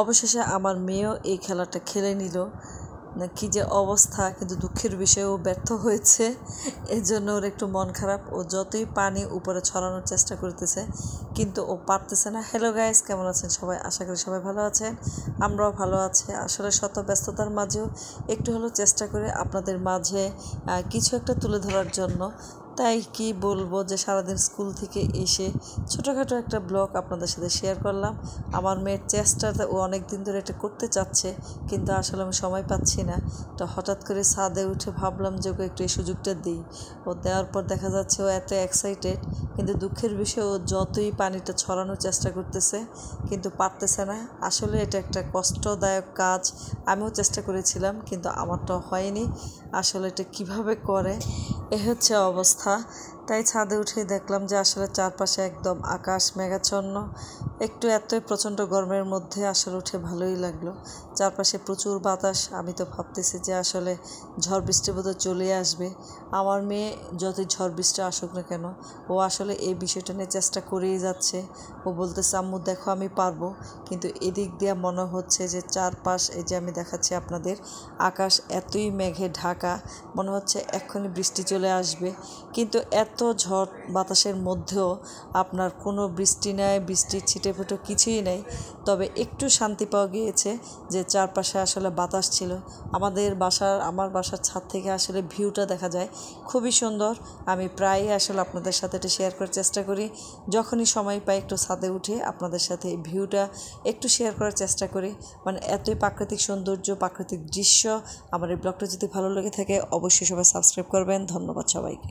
অবশেষে আমার মেয়েও এই খেলাটা খেলে নিল। না কি যে অবস্থা, কিন্তু দুঃখের বিষয়ে ও ব্যর্থ হয়েছে। এর জন্য ওর একটু মন খারাপ। ও যতই পানি উপরে ছড়ানোর চেষ্টা করতেছে কিন্তু ও পারতেছে না। হ্যালো গাইস, কেমন আছেন সবাই? আশা করি সবাই ভালো আছেন, আমরাও ভালো আছি। আসলে শত ব্যস্ততার মাঝেও একটু হলেও চেষ্টা করে আপনাদের মাঝে কিছু একটা তুলে ধরার জন্য। তাই কি বলবো যে সারাদিন স্কুল থেকে এসে ছোটোখাটো একটা ব্লগ আপনাদের সাথে শেয়ার করলাম। আমার মেয়ের চেষ্টাটা ও অনেক দিন ধরে এটা করতে চাচ্ছে, কিন্তু আসলে আমি সময় পাচ্ছি না। তো হঠাৎ করে ছাদে উঠে ভাবলাম যে ওকে একটু এই সুযোগটা দিই। ও দেওয়ার পর দেখা যাচ্ছে ও এত এক্সাইটেড, কিন্তু দুঃখের বিষয় ও যতই পানিটা ছড়ানোর চেষ্টা করতেছে কিন্তু পারতেছে না। আসলে এটা একটা কষ্টদায়ক কাজ। আমিও চেষ্টা করেছিলাম কিন্তু আমারটাও হয়নি। আসলে এটা কিভাবে করে, এ হচ্ছে অবস্থা। তাই ছাদে উঠে দেখলাম যে আসলে চারপাশে একদম আকাশ মেঘাচ্ছন্ন। একটু এতই প্রচণ্ড গরমের মধ্যে আসলে উঠে ভালোই লাগলো। চারপাশে প্রচুর বাতাস। আমি তো ভাবতেছি যে আসলে ঝড় বৃষ্টি বোধহয় চলে আসবে। আমার মেয়ে যতই ঝড় বৃষ্টি আসুক না কেন, ও আসলে এই বিষয়টা নিয়ে চেষ্টা করেই যাচ্ছে। ও বলতেছে আম্মু দেখো আমি পারবো। কিন্তু এদিক দিয়ে মনে হচ্ছে যে চারপাশ, এই যে আমি দেখাচ্ছি আপনাদের, আকাশ এতই মেঘে ঢাকা, মনে হচ্ছে এক্ষুনি বৃষ্টি চলে আসবে। কিন্তু এত ঝড় বাতাসের মধ্যেও আপনার কোনো বৃষ্টি নেই, বৃষ্টির ছিটেফোঁটো কিছুই নেই। তবে একটু শান্তি পাওয়া গিয়েছে যে চারপাশে আসলে বাতাস ছিল। আমার বাসার ছাদ থেকে আসলে ভিউটা দেখা যায়, খুবই সুন্দর। আমি প্রায়ই আসলে আপনাদের সাথে এটা শেয়ার করার চেষ্টা করি। যখনই সময় পাই একটু ছাদে উঠে আপনাদের সাথে এই ভিউটা একটু শেয়ার করার চেষ্টা করি। মানে এতই প্রাকৃতিক সৌন্দর্য, প্রাকৃতিক দৃশ্য। আমার এই ব্লগটা যদি ভালো লেগে থাকে অবশ্যই সবাই সাবস্ক্রাইব করবেন। ধন্যবাদ সবাইকে।